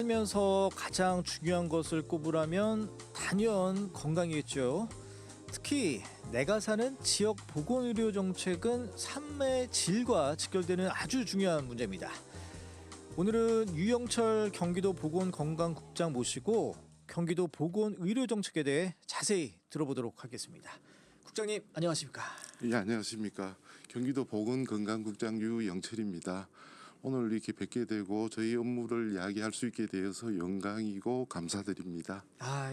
살면서 가장 중요한 것을 꼽으라면 단연 건강이겠죠. 특히 내가 사는 지역 보건의료 정책은 삶의 질과 직결되는 아주 중요한 문제입니다. 오늘은 유영철 경기도 보건건강국장 모시고 경기도 보건의료정책에 대해 자세히 들어보도록 하겠습니다. 국장님 안녕하십니까? 예, 안녕하십니까. 경기도 보건건강국장 유영철입니다. 오늘 이렇게 뵙게 되고 저희 업무를 이야기할 수 있게 되어서 영광이고 감사드립니다.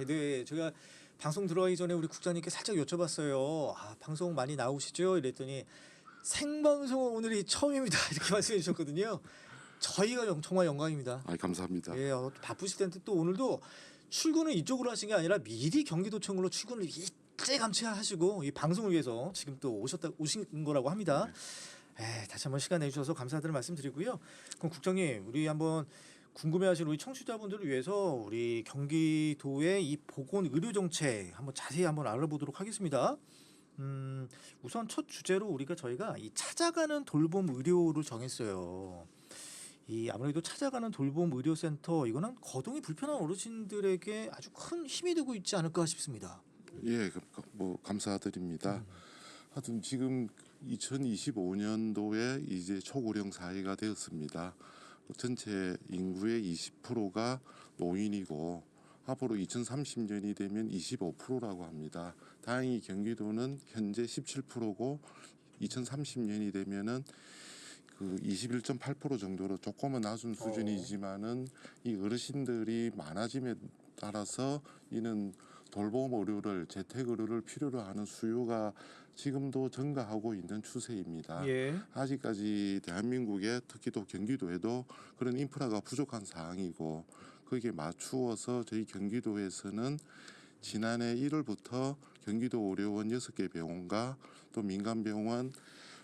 네. 제가 방송 들어가기 전에 우리 국장님께 살짝 여쭤봤어요. 방송 많이 나오시죠? 이랬더니 생방송은 오늘이 처음입니다. 이렇게 말씀해 주셨거든요. 저희가 정말 영광입니다. 감사합니다. 예, 바쁘실 텐데 또 오늘도 출근을 이쪽으로 하신 게 아니라 미리 경기도청으로 출근을 일찌감치 하시고 이 방송을 위해서 지금 또 오신 거라고 합니다. 다시 한번 시간 내주셔서 감사드리는 말씀드리고요. 그럼 국장님, 우리 한번 궁금해하시는 우리 청취자분들을 위해서 우리 경기도의 이 보건의료 정책 한번 자세히 한번 알아보도록 하겠습니다. 우선 첫 주제로 저희가 이 찾아가는 돌봄 의료를 정했어요. 이 아무래도 찾아가는 돌봄 의료센터 이거는 거동이 불편한 어르신들에게 아주 큰 힘이 되고 있지 않을까 싶습니다. 예, 감사드립니다. 하여튼 지금 2025년도에 이제 초고령 사회가 되었습니다. 전체 인구의 20%가 노인이고 앞으로 2030년이 되면 25%라고 합니다. 다행히 경기도는 현재 17%고 2030년이 되면은 21.8% 정도로 조금은 낮은 수준이지만은 이 어르신들이 많아짐에 따라서 이는 돌봄 의료를 재택 의료를 필요로 하는 수요가 지금도 증가하고 있는 추세입니다. 예. 아직까지 대한민국에 특히 또 경기도에도 그런 인프라가 부족한 사항이고 거기에 맞추어서 저희 경기도에서는 지난해 1월부터 경기도 의료원 6개 병원과 또 민간병원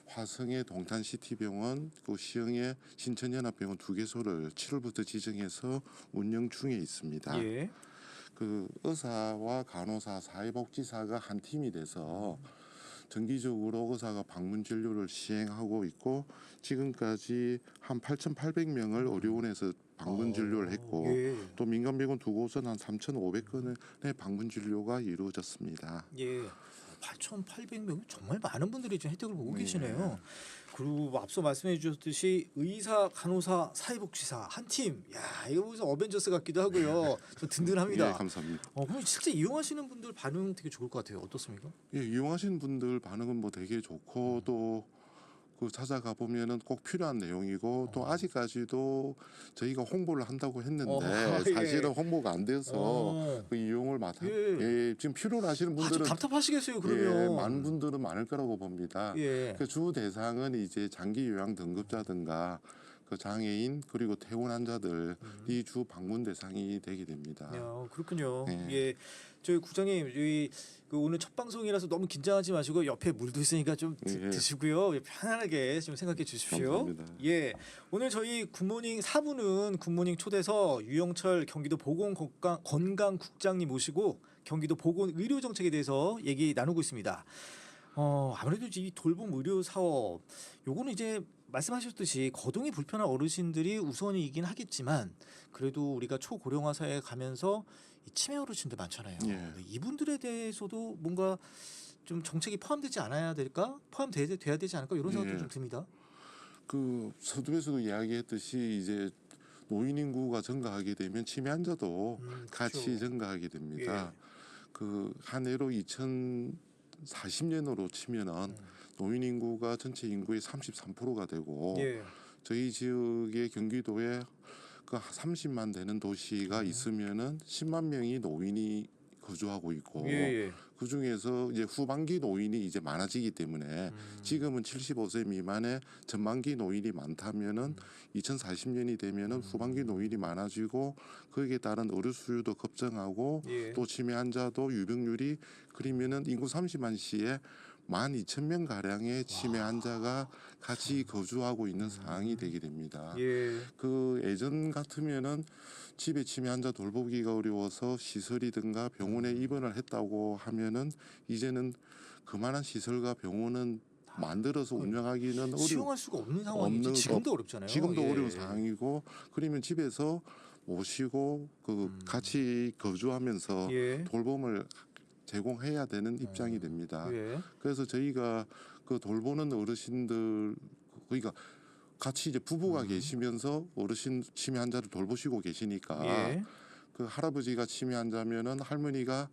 화성의 동탄시티병원, 시흥의 신천연합병원 2개소를 7월부터 지정해서 운영 중에 있습니다. 예. 의사와 간호사, 사회복지사가 한 팀이 돼서 정기적으로 의사가 방문 진료를 시행하고 있고 지금까지 한 8,800명을 의료원에서 방문 진료를 했고 또 민간병원 2곳은 한 3,500건의 방문 진료가 이루어졌습니다. 예. 8,800명 정말 많은 분들이 좀 혜택을 보고 계시네요. 그리고 앞서 말씀해 주셨듯이 의사, 간호사, 사회복지사 한 팀. 야, 이거 무슨 어벤져스 같기도 하고요. 좀 든든합니다. 예, 감사합니다. 그럼 실제 이용하시는 분들 반응 되게 좋을 것 같아요. 어떻습니까? 예, 이용하시는 분들 반응은 되게 좋고 또 찾아가 보면은 꼭 필요한 내용이고 또 아직까지도 저희가 홍보를 한다고 했는데 사실은 홍보가 안 돼서 이용을 지금 필요로 하시는 분들은 좀 답답하시겠어요. 그러면 많은 분들은 많을 거라고 봅니다. 주 대상은 이제 장기 요양 등급자든가 장애인 그리고 퇴원 환자들이 주 방문 대상이 되게 됩니다. 그렇군요. 예, 저희 국장님 오늘 첫 방송이라서 너무 긴장하지 마시고 옆에 물도 있으니까 좀 드시고요. 편안하게 좀 생각해 주십시오. 감사합니다. 예, 오늘 저희 굿모닝 4부는 굿모닝 초대서 유영철 경기도 보건건강국장님 모시고 경기도 보건의료정책에 대해서 얘기 나누고 있습니다. 아무래도 이 돌봄 의료 사업 요거는 이제 말씀하셨듯이 거동이 불편한 어르신들이 우선이긴 하겠지만 그래도 우리가 초고령화 사회에 가면서 이 치매 어르신들 많잖아요. 이분들에 대해서도 뭔가 좀 정책이 포함되지 않아야 될까? 포함돼야 되지 않을까? 이런 생각도 좀 듭니다. 서두에서도 이야기했듯이 이제 노인 인구가 증가하게 되면 치매 환자도 같이 증가하게 됩니다. 한 해로 2040년으로 치면은 노인 인구가 전체 인구의 33%가 되고 저희 지역의 경기도에 30만 되는 도시가 있으면은 10만 명이 노인이 거주하고 있고 그 중에서 이제 후반기 노인이 이제 많아지기 때문에 지금은 75세 미만의 전반기 노인이 많다면은 2040년이 되면은 후반기 노인이 많아지고 거기에 따른 의료 수요도 급증하고 또 치매 환자도 유병률이 그러면은 인구 30만 시에 12,000명 가량의 치매 환자가 같이 거주하고 있는 상황이 되게 됩니다. 예전 같으면은 집에 치매 환자 돌보기가 어려워서 시설이든가 병원에 입원을 했다고 하면은 이제는 그만한 시설과 병원은 만들어서 운영하기는 수용할 수가 없는 상황이지. 지금도 어렵잖아요. 지금도 어려운 상황이고 그러면 집에서 모시고 그 같이 거주하면서 예. 돌봄을 제공해야 되는 입장이 됩니다. 예. 그래서 저희가 그 돌보는 어르신들 그러니까 같이 이제 부부가 계시면서 어르신 치매 환자를 돌보시고 계시니까 예. 그 할아버지가 치매 환자면은 할머니가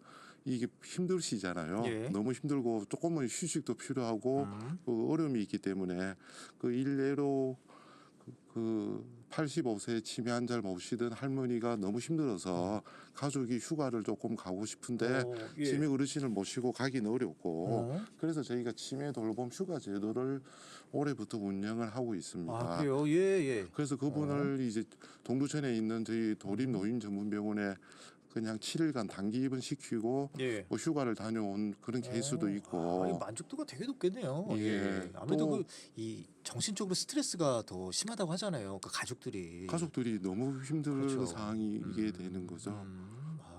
이게 힘드시잖아요. 예. 너무 힘들고 조금은 휴식도 필요하고 그 어려움이 있기 때문에 그 일례로 그 85세 치매 환자를 모시던 할머니가 너무 힘들어서 가족이 휴가를 조금 가고 싶은데 예. 치매 어르신을 모시고 가기는 어렵고 어. 그래서 저희가 치매 돌봄 휴가 제도를 올해부터 운영을 하고 있습니다. 아, 그래요? 예, 예. 그래서 그분을 이제 동두천에 있는 저희 도립 노인 전문병원에 그냥 7일간 단기 입원시키고 예. 뭐 휴가를 다녀온 그런 케이스도 있고. 이 만족도가 되게 높겠네요. 예. 예. 아무래도 또 그 이 정신적으로 스트레스가 더 심하다고 하잖아요. 그 가족들이. 가족들이 너무 힘든 그렇죠. 상황이게 되는 거죠.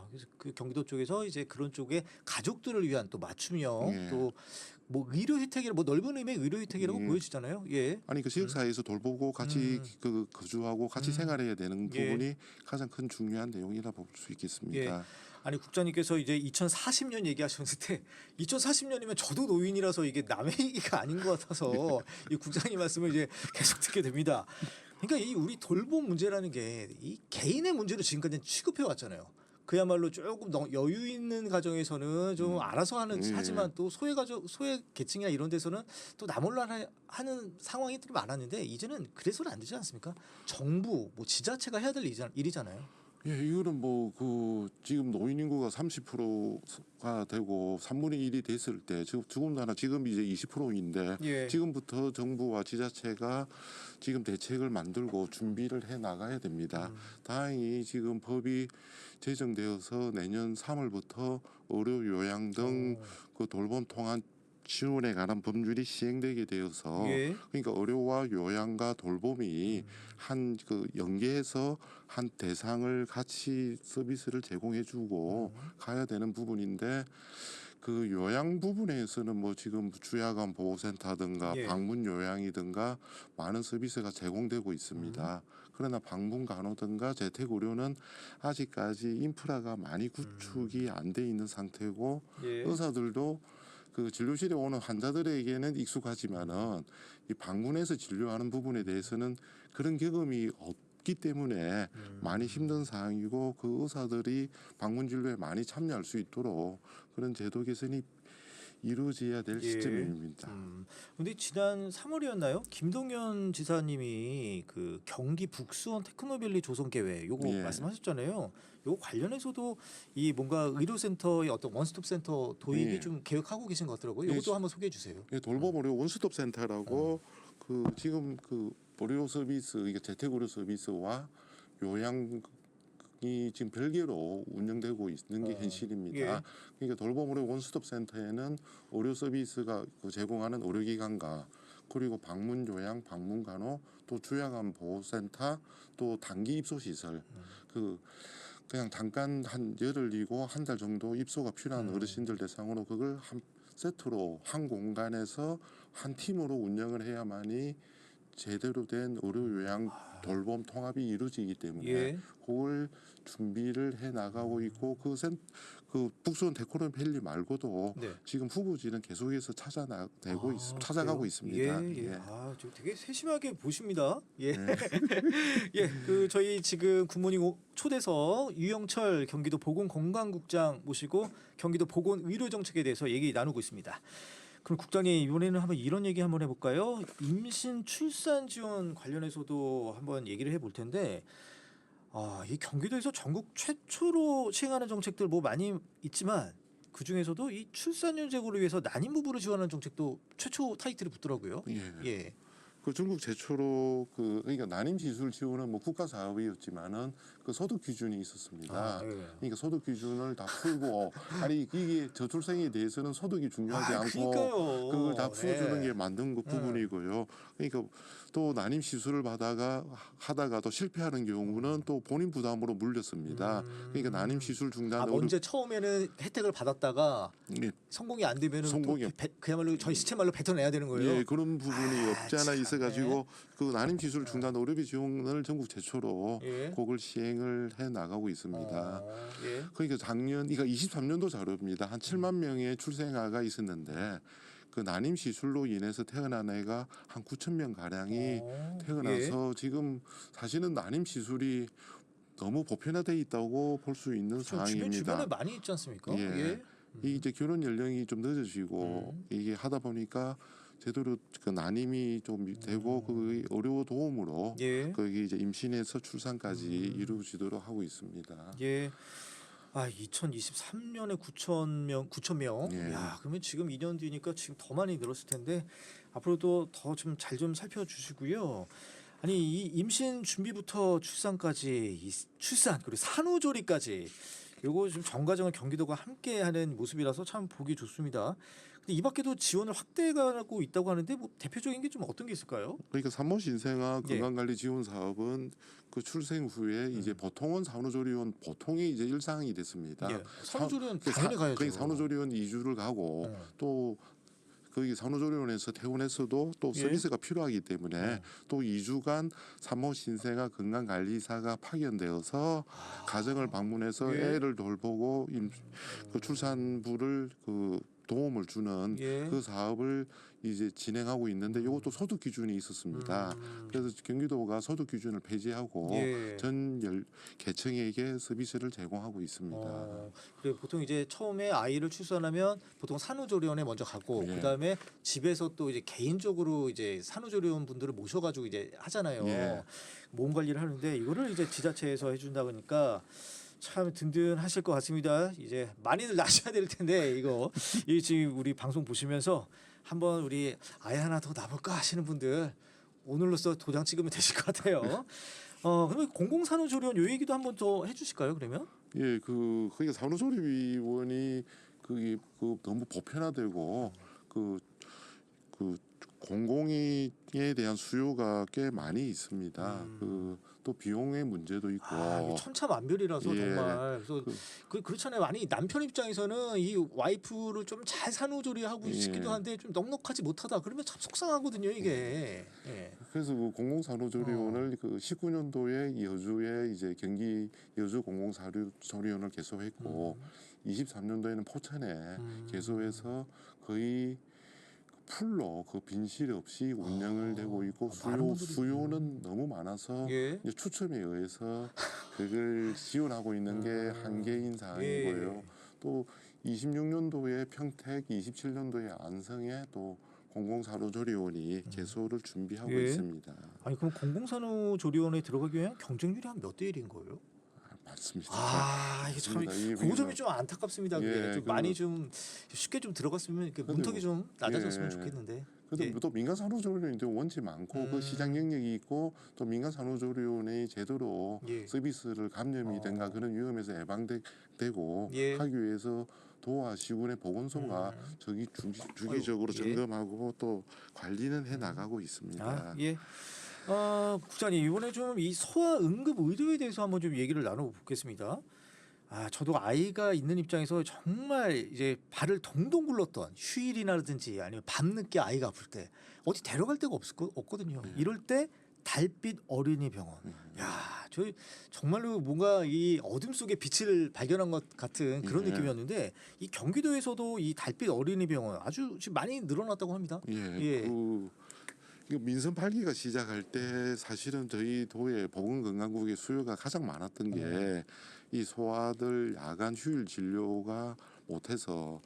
그래서 그 경기도 쪽에서 이제 그런 쪽에 가족들을 위한 또 맞춤형 예. 또 뭐 의료 혜택이라 뭐 넓은 의미의 의료 혜택이라고 예. 보여지잖아요. 예. 아니 그 지역사회에서 돌보고 같이 그 거주하고 같이 생활해야 되는 예. 부분이 가장 큰 중요한 내용이라 볼 수 있겠습니다. 아니 국장님께서 이제 2040년 얘기하셨는데 2040년이면 저도 노인이라서 이게 남의 얘기가 아닌 것 같아서 이 국장님 말씀을 이제 계속 듣게 됩니다. 그러니까 이 우리 돌봄 문제라는 게 이 개인의 문제로 지금까지 취급해 왔잖아요. 그야말로 조금 여유 있는 가정에서는 좀 알아서 하는 하지만 또 소외 가족 소외 계층이나 이런 데서는 또 나몰라 하는 상황이 좀 많았는데 이제는 그래서는 안 되지 않습니까? 정부 뭐 지자체가 해야 될 일이잖아요. 예, 이거는 뭐 그 지금 노인 인구가 30%가 되고 3분의 1이 됐을 때 지금 더군다나 지금 이제 20%인데 예. 지금부터 정부와 지자체가 지금 대책을 만들고 준비를 해 나가야 됩니다. 다행히 지금 법이 제정되어서 내년 3월부터 의료 요양 등 그 돌봄 통한 지원에 관한 법률이 시행되게 되어서 예. 그러니까 의료와 요양과 돌봄이 한 그 연계해서 한 대상을 같이 서비스를 제공해주고 가야 되는 부분인데 그 요양 부분에서는 뭐 지금 주야간 보호센터든가 예. 방문 요양이든가 많은 서비스가 제공되고 있습니다. 그러나 방문 간호든가 재택 의료는 아직까지 인프라가 많이 구축이 안 돼 있는 상태고 예. 의사들도 그 진료실에 오는 환자들에게는 익숙하지만은 이 방문해서 진료하는 부분에 대해서는 그런 경험이 없기 때문에 많이 힘든 상황이고 그 의사들이 방문 진료에 많이 참여할 수 있도록 그런 제도 개선이 이루어져야 될 예. 시점입니다. 근데 지난 3월이었나요? 김동연 지사님이 그 경기 북수원 테크노밸리 조성 계획 요거 예. 말씀하셨잖아요. 요거 관련해서도 이 뭔가 의료센터의 어떤 원스톱 센터 도입이 예. 좀 계획하고 계신 것 같더라고요. 예. 이것도 한번 소개해 주세요. 예, 돌봄 의료 원스톱 센터라고 그 지금 그 의료 서비스 이게 재택 의료 서비스와 요양이 지금 별개로 운영되고 있는 게 현실입니다. 예. 그러니까 돌봄 의료 원스톱 센터에는 의료 서비스가 그 제공하는 의료기관과 그리고 방문 요양, 방문 간호, 또 주야간 보호센터, 또 단기 입소 시설 그 그냥 잠깐 한 열흘이고 한 달 정도 입소가 필요한 어르신들 대상으로 그걸 한 세트로 한 공간에서 한 팀으로 운영을 해야만이 제대로 된 의료 요양 돌봄 통합이 이루어지기 때문에 예. 그걸 준비를 해 나가고 있고 그 북수원 테크노밸리 말고도 네. 지금 후보지는 계속해서 찾아가고 그래요? 있습니다. 예, 예. 예. 아, 저 되게 세심하게 보십니다. 예. 네. 예, 그 저희 지금 굿모닝 초대석 유영철 경기도 보건건강국장 모시고 경기도 보건의료정책에 대해서 얘기 나누고 있습니다. 그럼 국장님 이번에는 한번 이런 얘기 한번 해볼까요? 임신 출산 지원 관련해서도 한번 얘기를 해볼 텐데, 이 경기도에서 전국 최초로 시행하는 정책들 뭐 많이 있지만 그 중에서도 이 출산율 제고를 위해서 난임 부부를 지원하는 정책도 최초 타이틀이 붙더라고요. 예. 예. 그 중국 최초로 그러니까 난임 시술 지원은 뭐 국가 사업이었지만은 그 소득 기준이 있었습니다. 예. 그러니까 소득 기준을 다 풀고 아니 이게 저출생에 대해서는 소득이 중요하지 않고 그러니까요. 그걸 다 풀어주는 예. 게 만든 그 부분이고요. 그러니까 또 난임 시술을 하다가도 실패하는 경우는 또 본인 부담으로 물렸습니다. 그러니까 난임 시술 중단 먼저 처음에는 혜택을 받았다가 예, 성공이 안 되면은 성공이 또 그야말로 저희 시체 말로 뱉어내야 되는 거예요. 예, 그런 부분이 없지 않아 있어가지고 그 난임 시술 중단 의료비 지원을 전국 최초로 예. 그걸 시행을 해 나가고 있습니다. 예. 그러니까 작년, 이거 23년도 자료입니다. 한 7만 명의 출생아가 있었는데 그 난임 시술로 인해서 태어난 애가 한 9천 명 가량이 태어나서 지금 사실은 난임 시술이 너무 보편화돼 있다고 볼 수 있는 상황입니다. 주변에 많이 있지 않습니까? 예. 예. 이 이제 결혼 연령이 좀 늦어지고 이게 하다 보니까 제대로 그 난임이 좀 되고 그 의료 도움으로 예. 거기 이제 임신에서 출산까지 이루어지도록 하고 있습니다. 예. 2023년에 9천 명. 예. 야, 그러면 지금 2년 뒤니까 지금 더 많이 늘었을 텐데 앞으로도 더 좀 잘 좀 살펴주시고요. 아니 이 임신 준비부터 출산까지 이 출산 그리고 산후조리까지 요거 좀 전 과정을 경기도가 함께하는 모습이라서 참 보기 좋습니다. 근데 이 밖에도 지원을 확대하고 있다고 하는데 뭐 대표적인 게 좀 어떤 게 있을까요? 그러니까 산모 신생아 예. 건강관리 지원 사업은 그 출생 후에 이제 보통은 산후조리원 보통이 이제 일상이 됐습니다. 예. 산후조리원 그 당연히 가야죠. 거기 산후조리원 2주를 가고 또 거기 산후조리원에서 퇴원해서도 또 예. 서비스가 필요하기 때문에 또 2주간 산모 신생아 건강관리사가 파견되어서 가정을 방문해서 예. 애를 돌보고 그 출산부를 그 도움을 주는 예. 그 사업을 이제 진행하고 있는데 이것도 소득 기준이 있었습니다. 그래서 경기도가 소득 기준을 폐지하고 예. 전 계층에게 서비스를 제공하고 있습니다. 그리고 보통 이제 처음에 아이를 출산하면 보통 산후조리원에 먼저 가고 예. 그다음에 집에서 또 이제 개인적으로 이제 산후조리원 분들을 모셔가지고 이제 하잖아요. 예. 몸 관리를 하는데 이거를 이제 지자체에서 해준다 보니까 참 든든하실 것 같습니다. 이제 많이들 나셔야 될 텐데 이 지금 우리 방송 보시면서 한번 우리 아이 하나 더 낳아볼까 하시는 분들 오늘로써 도장 찍으면 되실 것 같아요. 그러면 공공산후조리원 요 얘기도 한번 더 해주실까요? 그러면? 예, 그게 산후조리원이 그게 너무 보편화되고 그 공공에 대한 수요가 꽤 많이 있습니다. 또 비용의 문제도 있고. 이게 천차만별이라서 예. 정말 그래서 그렇잖아요. 아니 남편 입장에서는 이 와이프를 좀 잘 산후조리하고 예. 싶기도 한데 좀 넉넉하지 못하다. 그러면 참 속상하거든요 이게. 예. 그래서 그 공공산후조리원을 그 19년도에 여주에 이제 경기 여주 공공산후조리원을 개소했고 23년도에는 포천에 개소해서 거의 풀로 그 빈실 없이 운영을 되고 있고 많은 분들이 수요는 너무 많아서 예. 이제 추첨에 의해서 그걸 지원하고 있는 게 한계인 상황이고요. 또 26년도에 평택, 27년도에 안성에 또 공공산후조리원이 개소를 준비하고 예. 있습니다. 아니 그럼 공공산후조리원에 들어가기 위해 경쟁률이 한 몇 대 1인 거예요? 맞습니다. 이게 참 맞습니다. 그 점이 좀 안타깝습니다. 그게 예, 좀 많이 좀 쉽게 좀 들어갔으면 이렇게 문턱이 좀 낮아졌으면 예. 좋겠는데. 그래도 예. 또 민간 산후조리원이 원체 많고 그 시장 영역이 있고 또 민간 산후조리원이 제대로 예. 서비스를 감염이 된가 그런 위험에서 예방되고 예. 하기 위해서 도와 시군의 보건소가 저기 주기적으로 예. 점검하고 또 관리는 해 나가고 있습니다. 예. 국장님 이번에 좀 이 소아 응급 의료에 대해서 한번 좀 얘기를 나눠보겠습니다. 저도 아이가 있는 입장에서 정말 이제 발을 동동 굴렀던 휴일이라든지 아니면 밤늦게 아이가 아플 때 어디 데려갈 데가 없거든요. 이럴 때 달빛 어린이 병원. 저 정말로 뭔가 이 어둠 속에 빛을 발견한 것 같은 그런 예. 느낌이었는데 이 경기도에서도 이 달빛 어린이 병원 아주 지금 많이 늘어났다고 합니다. 예. 그 민선 8기가 시작할 때 사실은 저희 도의 보건건강국의 수요가 가장 많았던 게 이 소아들 야간 휴일 진료가 못해서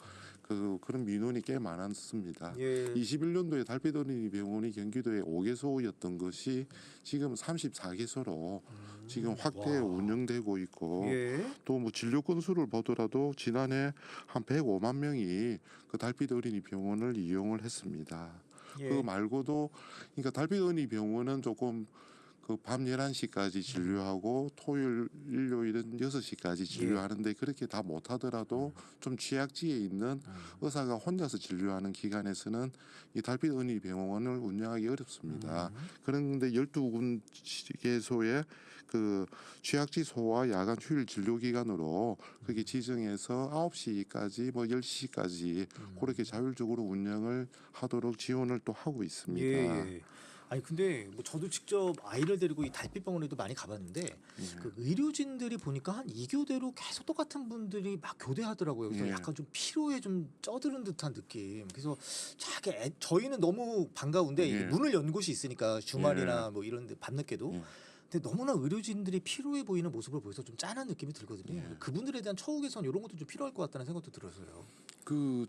그런 민원이 꽤 많았습니다. 예. 21년도에 달빛 어린이 병원이 경기도에 5개소였던 것이 지금 34개소로 지금 확대 운영되고 있고 예. 또 뭐 진료 건수를 보더라도 지난해 한 105만 명이 그 달빛 어린이 병원을 이용을 했습니다. 예. 그거 말고도 그러니까 달빛 어린이 병원은 조금 그 밤 11시까지 진료하고 토요일 일요일은 6시까지 진료하는데 그렇게 다 못하더라도 좀 취약지에 있는 의사가 혼자서 진료하는 기관에서는 이 달빛 어린이 병원을 운영하기 어렵습니다. 그런데 12군개소의 그 취약지 소아 야간 휴일 진료 기관으로 그게 지정해서 9시까지 뭐 10시까지 그렇게 자율적으로 운영을 하도록 지원을 또 하고 있습니다. 예. 아니 근데 뭐 저도 직접 아이를 데리고 이 달빛병원에도 많이 가봤는데 그 의료진들이 보니까 한 2교대로 계속 똑같은 분들이 막 교대하더라고요. 그래서 예. 약간 좀 피로에 좀 쩌드는 듯한 느낌. 그래서 저희는 너무 반가운데 이게 예. 문을 연 곳이 있으니까 주말이나 뭐 이런 데 밤늦게도 예. 근데 너무나 의료진들이 피로해 보이는 모습을 보여서 좀 짠한 느낌이 들거든요. 예. 그분들에 대한 처우 개선 이런 것도 좀 필요할 것 같다는 생각도 들어서요. 그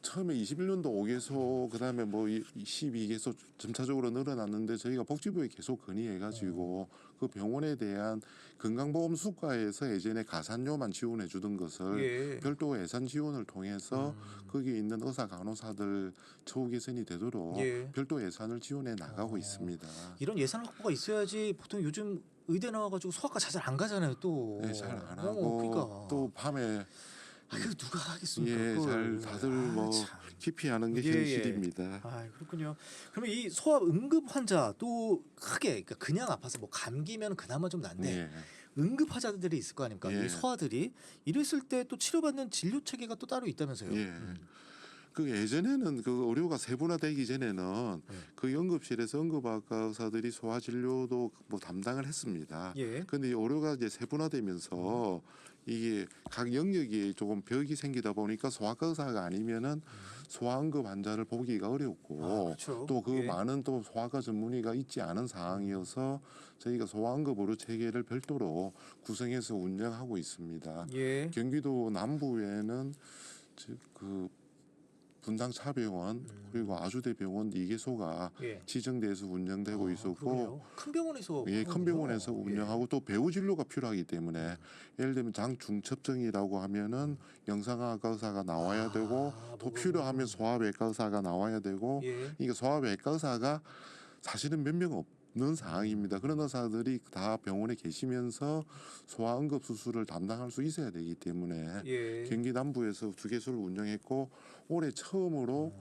처음에 21년도 5개소 그다음에 뭐 12개소 점차적으로 늘어났는데 저희가 복지부에 계속 건의해가지고 그 병원에 대한 건강보험 수가에서 예전에 가산료만 지원해 주던 것을 예. 별도 예산 지원을 통해서 거기에 있는 의사 간호사들 처우 개선이 되도록 예. 별도 예산을 지원해 나가고 있습니다. 이런 예산 확보가 있어야지 보통 요즘 의대 나와가지고 소아과 자잘 안 가잖아요 또. 네, 잘 안 하고 그러니까. 또 밤에 그 누가 하겠습니까? 예, 그걸. 잘 다들 뭐 참. 기피하는 게 예, 예. 현실입니다. 아 그렇군요. 그러면 이 소아 응급 환자도 크게 그러니까 그냥 아파서 뭐 감기면 그나마 좀 난데 예. 응급 환자들이 있을 거 아닙니까? 예. 이 소아들이 이랬을 때 또 치료받는 진료 체계가 또 따로 있다면서요? 예. 그 예전에는 그 의료가 세분화되기 전에는 그 응급실에서 응급학과 의사들이 소아 진료도 뭐 담당을 했습니다. 예. 근데 이 의료가 이제 세분화되면서 이게 각 영역이 조금 벽이 생기다 보니까 소아과 의사가 아니면은 소아 응급 환자를 보기가 어렵고 그렇죠. 또 그 예. 많은 또 소아과 전문의가 있지 않은 상황이어서 저희가 소아 응급 의료 체계를 별도로 구성해서 운영하고 있습니다. 예. 경기도 남부에는 그 분당 차병원 그리고 아주대병원 2개소가 예. 지정돼서 운영되고 있었고 그러게요. 큰 병원에서 예, 큰 하는군요. 병원에서 운영하고 또 배후 진료가 필요하기 때문에 예를 들면 장중첩증이라고 하면은 영상학과 의사가 나와야 되고 또 필요하면 소아외과 의사가 나와야 되고 예. 이게 소아외과 의사가 사실은 몇 명 없는 상황입니다. 그런 의사들이 다 병원에 계시면서 소아 응급 수술을 담당할 수 있어야 되기 때문에 예. 경기 남부에서 2개소를 운영했고 올해 처음으로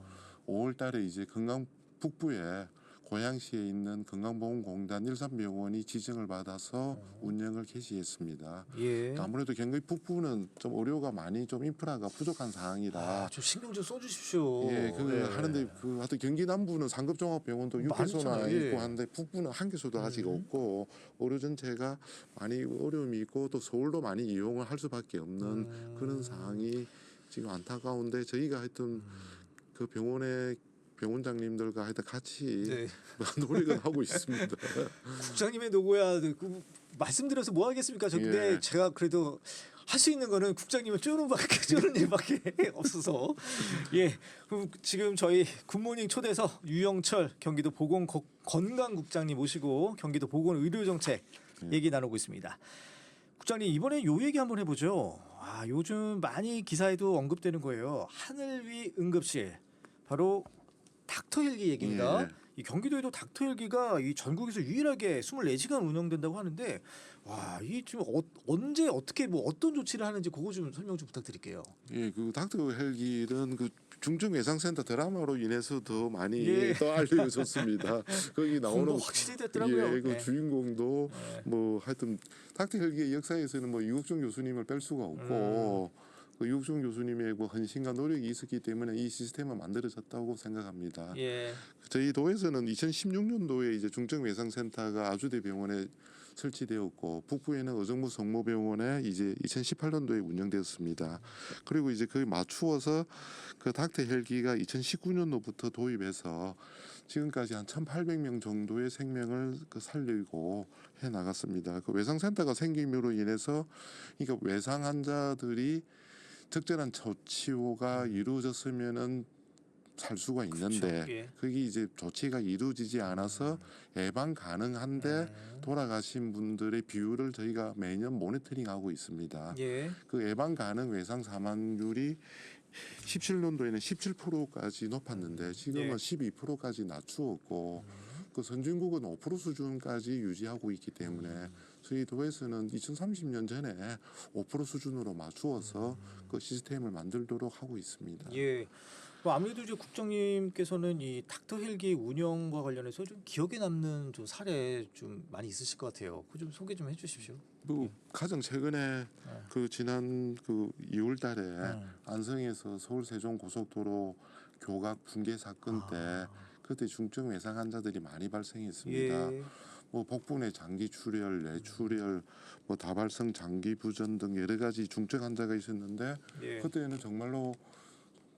5월달에 이제 건강 북부에 고양시에 있는 건강보험공단 일산병원이 지정을 받아서 운영을 개시했습니다. 예. 아무래도 경기 북부는 좀 의료가 많이 좀 인프라가 부족한 상황이라 좀 신경 좀 써주십시오. 예, 하는데 하여튼 경기 남부는 상급종합병원도 6개소나 많잖아요. 예. 있고 하는데 북부는 1개소도 아직 없고 의료 전체가 많이 어려움이 있고 또 서울도 많이 이용을 할 수밖에 없는 그런 상황이 지금 안타까운데 저희가 하여튼 그 병원장님들과 하여튼 같이 네. 노력을 하고 있습니다. 국장님의 노고야 그 말씀드려서 뭐 하겠습니까? 근데 예. 제가 그래도 할 수 있는 거는 국장님을 쪼는 일밖에 없어서 예. 그럼 지금 저희 굿모닝 초대서 유영철 경기도 보건건강국장님 모시고 경기도 보건의료정책 얘기 나누고 있습니다. 국장님 이번에 요 얘기 한번 해보죠. 요즘 많이 기사에도 언급되는 거예요. 하늘 위 응급실 바로 닥터 헬기 얘기입니다. 예. 이 경기도에도 닥터 헬기가 이 전국에서 유일하게 24시간 운영된다고 하는데 이 지금 언제 어떻게 뭐 어떤 조치를 하는지 그거 좀 설명 좀 부탁드릴게요. 예, 그 닥터 헬기는 그 중증외상센터 드라마로 인해서도 많이 예. 또 알려졌습니다. 거기 나오는 공부 확실히 됐더라고요. 예, 그 네. 주인공도 뭐 하여튼 닥터 헬기의 역사에서는 뭐 이국종 교수님을 뺄 수가 없고 그 이국종 교수님의 뭐 헌신과 노력이 있었기 때문에 이 시스템은 만들어졌다고 생각합니다. 예. 저희 도에서는 2016년도에 이제 중증외상센터가 아주대병원에 설치되었고 북부에는 의정부 성모병원에 이제 2018년도에 운영되었습니다. 그리고 이제 거기 맞추어서 그 닥터 헬기가 2019년도부터 도입해서 지금까지 한 1,800명 정도의 생명을 살리고 해 나갔습니다. 그 외상센터가 생김으로 인해서 그러니까 외상 환자들이 적절한 처치가 이루어졌으면은 살 수가 있는데 그렇죠. 예. 그게 이제 조치가 이루어지지 않아서 예방 가능한데 돌아가신 분들의 비율을 저희가 매년 모니터링하고 있습니다. 예. 그 예방 가능 외상 사망률이 17년도에는 17%까지 높았는데 지금은 예. 12%까지 낮추었고 그 선진국은 5% 수준까지 유지하고 있기 때문에 저희 도에서는 2030년 전에 5% 수준으로 맞추어서 그 시스템을 만들도록 하고 있습니다. 예. 아무래도 이제 국장님께서는 이 닥터 헬기 운영과 관련해서 좀 기억에 남는 좀 사례 좀 많이 있으실 것 같아요. 그 좀 소개 좀 해주십시오. 뭐 가장 최근에 그 지난 그 2월달에 안성에서 서울 세종 고속도로 교각 붕괴 사건 때 그때 중증 외상 환자들이 많이 발생했습니다. 예. 뭐 복부내 장기 출혈, 뇌출혈, 뭐 다발성 장기 부전 등 여러 가지 중증 환자가 있었는데 예. 그때는 정말로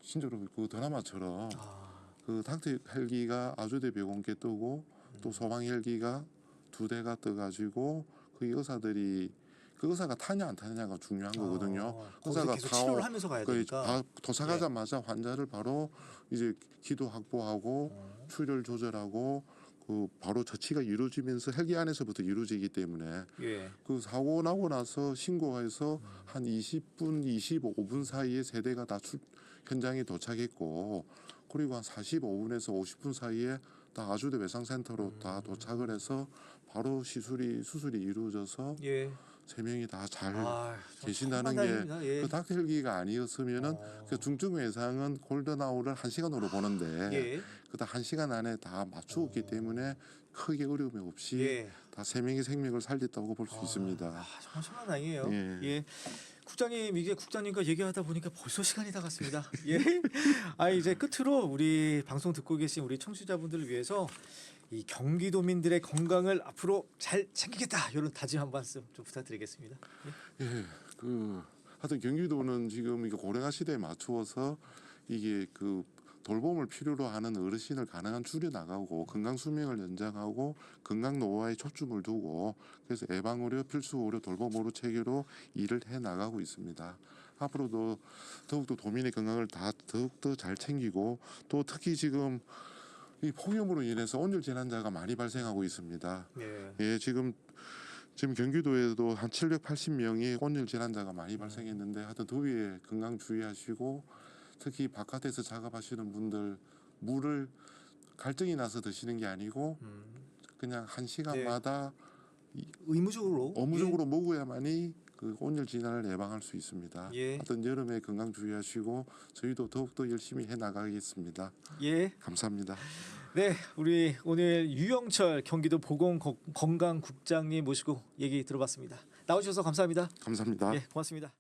진짜로 그 드라마처럼 아, 그 닥터 헬기가 아주대병원께 뜨고 또 소방 헬기가 2대가 떠가지고 그 의사들이 그 의사가 타냐 안 타냐가 중요한 거거든요. 거기서 의사가 계속 치료를 하면서 가야 되니까. 도착하자마자 환자를 바로 이제 기도 확보하고 출혈 조절하고 그 바로 처치가 이루어지면서 헬기 안에서부터 이루어지기 때문에 예. 그 사고 나고 나서 신고해서 한 20분, 25분 사이에 3대가 다 현장에 도착했고 그리고 한 45분에서 50분 사이에 다 아주대 외상센터로 다 도착을 해서 바로 수술이 이루어져서 예. 3명이 다 잘 아, 계신다는 정말 게 다행입니다. 예. 그 닥터 헬기가 아니었으면은 그 중증 외상은 골든아워를 1시간으로 보는데 예. 그다 1시간 안에 다 맞추었기 때문에 크게 어려움이 없이 예. 다 3명의 생명을 살렸다고 볼 수 있습니다. 아, 정말 천만다행이에요. 예. 예. 국장님, 이게 국장님과 얘기하다 보니까 벌써 시간이 다 갔습니다. 예. 아, 이제 끝으로 우리 방송 듣고 계신 우리 청취자분들을 위해서 이 경기도민들의 건강을 앞으로 잘 챙기겠다 이런 다짐 한 말씀 좀 부탁드리겠습니다. 예. 예, 그 하여튼 경기도는 지금 이게 고령화 시대에 맞추어서 이게 그 돌봄을 필요로 하는 어르신을 가능한 줄여 나가고 건강 수명을 연장하고 건강 노후화에 초점을 두고 그래서 예방 의료, 필수 의료, 돌봄 의료 체계로 일을 해 나가고 있습니다. 앞으로도 더욱더 도민의 건강을 더욱더 잘 챙기고 또 특히 지금 이 폭염으로 인해서 온열 질환자가 많이 발생하고 있습니다. 예. 예, 지금 경기도에도 한 780명이 온열 질환자가 많이 발생했는데 하여튼 더위에 건강 주의하시고 특히 바깥에서 작업하시는 분들 물을 갈증이 나서 드시는 게 아니고 그냥 1시간마다 의무적으로 먹어야만이 그 온열 질환을 예방할 수 있습니다. 예. 하여튼 여름에 건강 주의하시고 저희도 더욱더 열심히 해 나가겠습니다. 예. 감사합니다. 네, 우리 오늘 유영철 경기도 보건건강국장님 모시고 얘기 들어봤습니다. 나오셔서 감사합니다. 감사합니다. 예, 고맙습니다.